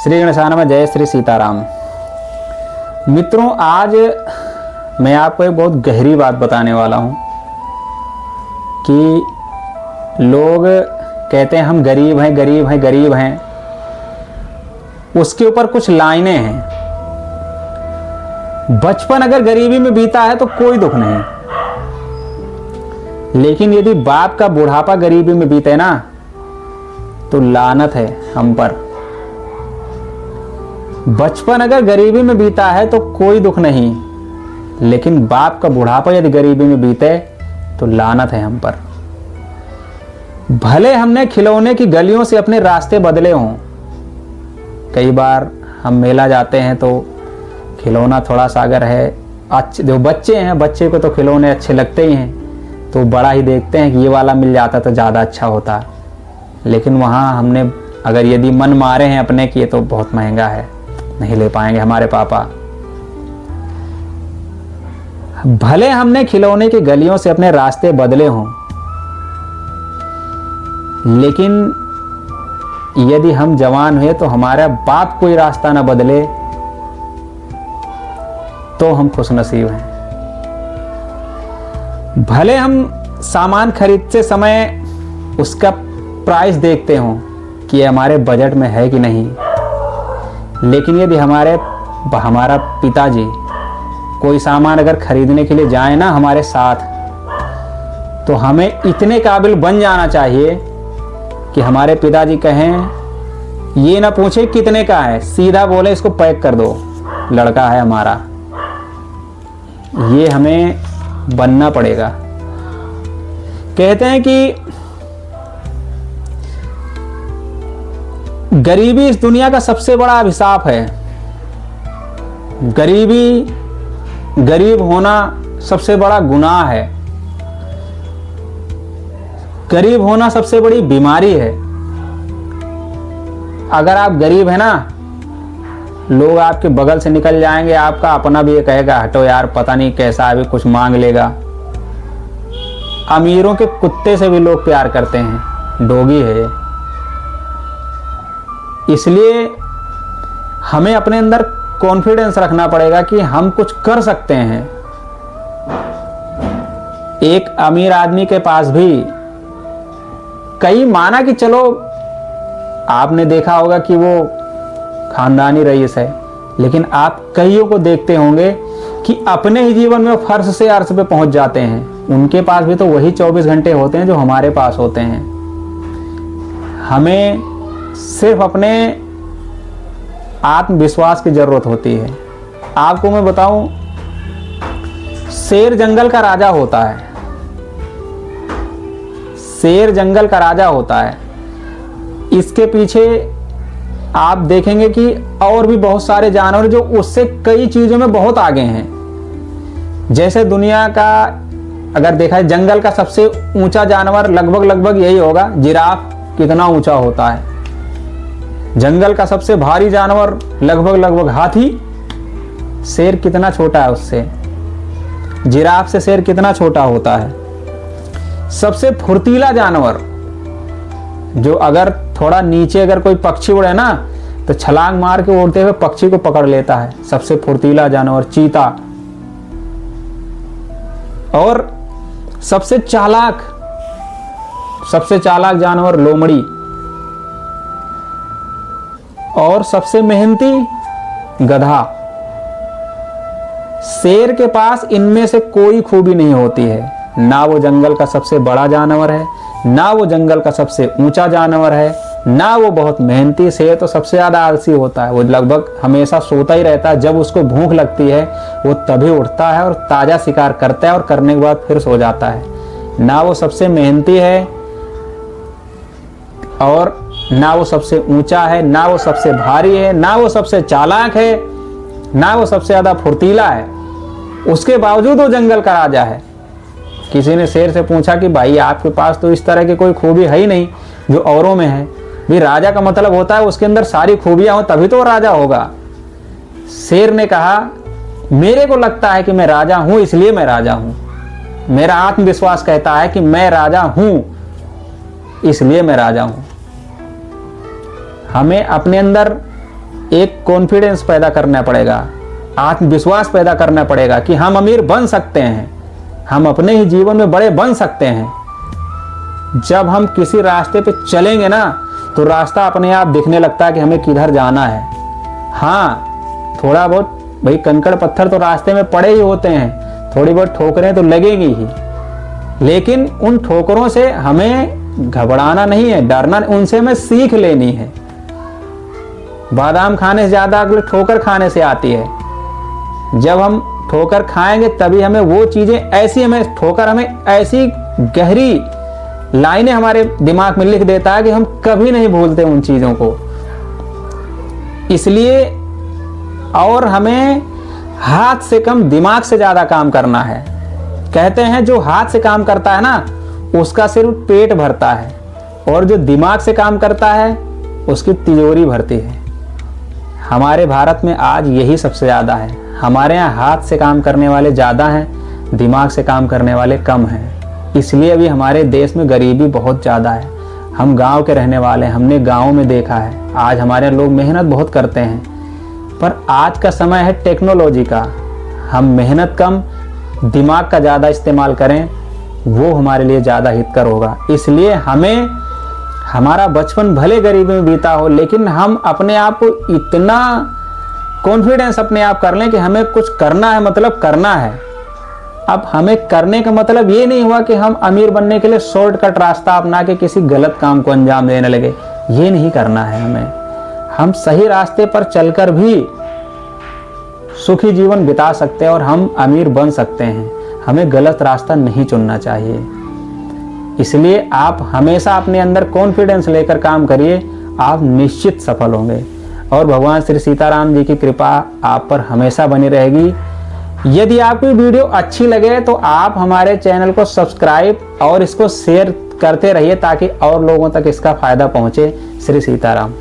श्री गणेशाय नमः। जय श्री सीताराम। मित्रों, आज मैं आपको एक बहुत गहरी बात बताने वाला हूँ कि लोग कहते हैं हम गरीब हैं, गरीब हैं, गरीब हैं। उसके ऊपर कुछ लाइनें हैं। बचपन अगर गरीबी में बीता है तो कोई दुख नहीं, लेकिन यदि बाप का बुढ़ापा गरीबी में बीते ना तो लानत है हम पर। बचपन अगर गरीबी में बीता है तो कोई दुख नहीं, लेकिन बाप का बुढ़ापा यदि गरीबी में बीते तो लानत है हम पर। भले हमने खिलौने की गलियों से अपने रास्ते बदले हों। कई बार हम मेला जाते हैं तो खिलौना थोड़ा सा अगर है, अच्छे जो बच्चे हैं, बच्चे को तो खिलौने अच्छे लगते ही हैं, तो बड़ा ही देखते हैं कि ये वाला मिल जाता तो ज़्यादा अच्छा होता। लेकिन वहाँ हमने अगर यदि मन मारे हैं अपने कि ये तो बहुत महंगा है, नहीं ले पाएंगे हमारे पापा। भले हमने खिलौने की गलियों से अपने रास्ते बदले हों, लेकिन यदि हम जवान हुए तो हमारा बाप कोई रास्ता ना बदले तो हम खुशनसीब हैं। भले हम सामान खरीदते समय उसका प्राइस देखते हों कि हमारे बजट में है कि नहीं, लेकिन यदि हमारा पिताजी कोई सामान अगर खरीदने के लिए जाए ना हमारे साथ, तो हमें इतने काबिल बन जाना चाहिए कि हमारे पिताजी कहें, ये ना पूछे कितने का है, सीधा बोले इसको पैक कर दो, लड़का है हमारा। ये हमें बनना पड़ेगा। कहते हैं कि गरीबी इस दुनिया का सबसे बड़ा अभिशाप है। गरीब होना सबसे बड़ा गुनाह है। गरीब होना सबसे बड़ी बीमारी है। अगर आप गरीब है ना, लोग आपके बगल से निकल जाएंगे, आपका अपना भी ये कहेगा हटो यार, पता नहीं कैसा अभी कुछ मांग लेगा। अमीरों के कुत्ते से भी लोग प्यार करते हैं, डोगी है। इसलिए हमें अपने अंदर कॉन्फिडेंस रखना पड़ेगा कि हम कुछ कर सकते हैं। एक अमीर आदमी के पास भी कई, माना कि चलो आपने देखा होगा कि वो खानदानी रईस है, लेकिन आप कईयों को देखते होंगे कि अपने ही जीवन में फर्श से अर्श पे पहुंच जाते हैं। उनके पास भी तो वही 24 घंटे होते हैं जो हमारे पास होते हैं। हमें सिर्फ अपने आत्मविश्वास की जरूरत होती है। आपको मैं बताऊं, शेर जंगल का राजा होता है। शेर जंगल का राजा होता है। इसके पीछे आप देखेंगे कि और भी बहुत सारे जानवर जो उससे कई चीजों में बहुत आगे हैं। जैसे दुनिया का अगर देखा है, जंगल का सबसे ऊंचा जानवर लगभग यही होगा, जिराफ कितना ऊंचा होता है। जंगल का सबसे भारी जानवर लगभग हाथी। शेर कितना छोटा है उससे, जिराफ से शेर कितना छोटा होता है। सबसे फुर्तीला जानवर जो अगर थोड़ा नीचे अगर कोई पक्षी उड़े ना तो छलांग मार के उड़ते हुए पक्षी को पकड़ लेता है, सबसे फुर्तीला जानवर चीता। और सबसे चालाक जानवर लोमड़ी। और सबसे मेहनती गधा। शेर के पास इनमें से कोई खूबी नहीं होती है। ना वो जंगल का सबसे बड़ा जानवर है, ना वो जंगल का सबसे ऊंचा जानवर है, ना वो बहुत मेहनती। शेर तो सबसे ज्यादा आलसी होता है, वो लगभग हमेशा सोता ही रहता है। जब उसको भूख लगती है वो तभी उठता है और ताजा शिकार करता है और करने के बाद फिर सो जाता है। ना वो सबसे मेहनती है और ना वो सबसे ऊंचा है, ना वो सबसे भारी है, ना वो सबसे चालाक है, ना वो सबसे ज्यादा फुर्तीला है। उसके बावजूद वो जंगल का राजा है। किसी ने शेर से पूछा कि भाई आपके पास तो इस तरह की कोई खूबी है ही नहीं जो औरों में है। भी राजा का मतलब होता है उसके अंदर सारी खूबियां हो तभी तो वो राजा होगा। शेर ने कहा, मेरे को लगता है कि मैं राजा हूं, इसलिए मैं राजा हूं। मेरा आत्मविश्वास कहता है कि मैं राजा हूं, इसलिए मैं राजा हूं। हमें अपने अंदर एक कॉन्फिडेंस पैदा करना पड़ेगा, आत्मविश्वास पैदा करना पड़ेगा कि हम अमीर बन सकते हैं, हम अपने ही जीवन में बड़े बन सकते हैं। जब हम किसी रास्ते पे चलेंगे ना तो रास्ता अपने आप दिखने लगता है कि हमें किधर जाना है। हाँ, थोड़ा बहुत भाई कंकड़ पत्थर तो रास्ते में पड़े ही होते हैं, थोड़ी बहुत ठोकरें तो लगेंगी ही, लेकिन उन ठोकरों से हमें घबराना नहीं है, डरना, उनसे हमें सीख लेनी है। बादाम खाने से ज्यादा अगले ठोकर खाने से आती है। जब हम ठोकर खाएंगे तभी हमें वो चीजें ऐसी, हमें ठोकर हमें ऐसी गहरी लाइनें हमारे दिमाग में लिख देता है कि हम कभी नहीं भूलते उन चीजों को। इसलिए और हमें हाथ से कम दिमाग से ज्यादा काम करना है। कहते हैं जो हाथ से काम करता है ना उसका सिर्फ पेट भरता है, और जो दिमाग से काम करता है उसकी तिजोरी भरती है। हमारे भारत में आज यही सबसे ज्यादा है। हमारे यहाँ हाथ से काम करने वाले ज्यादा हैं, दिमाग से काम करने वाले कम हैं। इसलिए अभी हमारे देश में गरीबी बहुत ज़्यादा है। हम गांव के रहने वाले हैं, हमने गांव में देखा है। आज हमारे लोग मेहनत बहुत करते हैं, पर आज का समय है टेक्नोलॉजी का। हम मेहनत कम, दिमाग का ज़्यादा इस्तेमाल करें, वो हमारे लिए ज़्यादा हितकर होगा। इसलिए हमें, हमारा बचपन भले गरीबी में बीता हो, लेकिन हम अपने आप को इतना कॉन्फिडेंस अपने आप कर लें कि हमें कुछ करना है, मतलब करना है। अब हमें करने का मतलब ये नहीं हुआ कि हम अमीर बनने के लिए शॉर्टकट रास्ता अपना के किसी गलत काम को अंजाम देने लगे। ये नहीं करना है हमें। हम सही रास्ते पर चलकर भी सुखी जीवन बिता सकते हैं और हम अमीर बन सकते हैं। हमें गलत रास्ता नहीं चुनना चाहिए। इसलिए आप हमेशा अपने अंदर कॉन्फिडेंस लेकर काम करिए, आप निश्चित सफल होंगे। और भगवान श्री सीताराम जी की कृपा आप पर हमेशा बनी रहेगी। यदि आपको वीडियो अच्छी लगे तो आप हमारे चैनल को सब्सक्राइब और इसको शेयर करते रहिए ताकि और लोगों तक इसका फायदा पहुंचे। श्री सीताराम।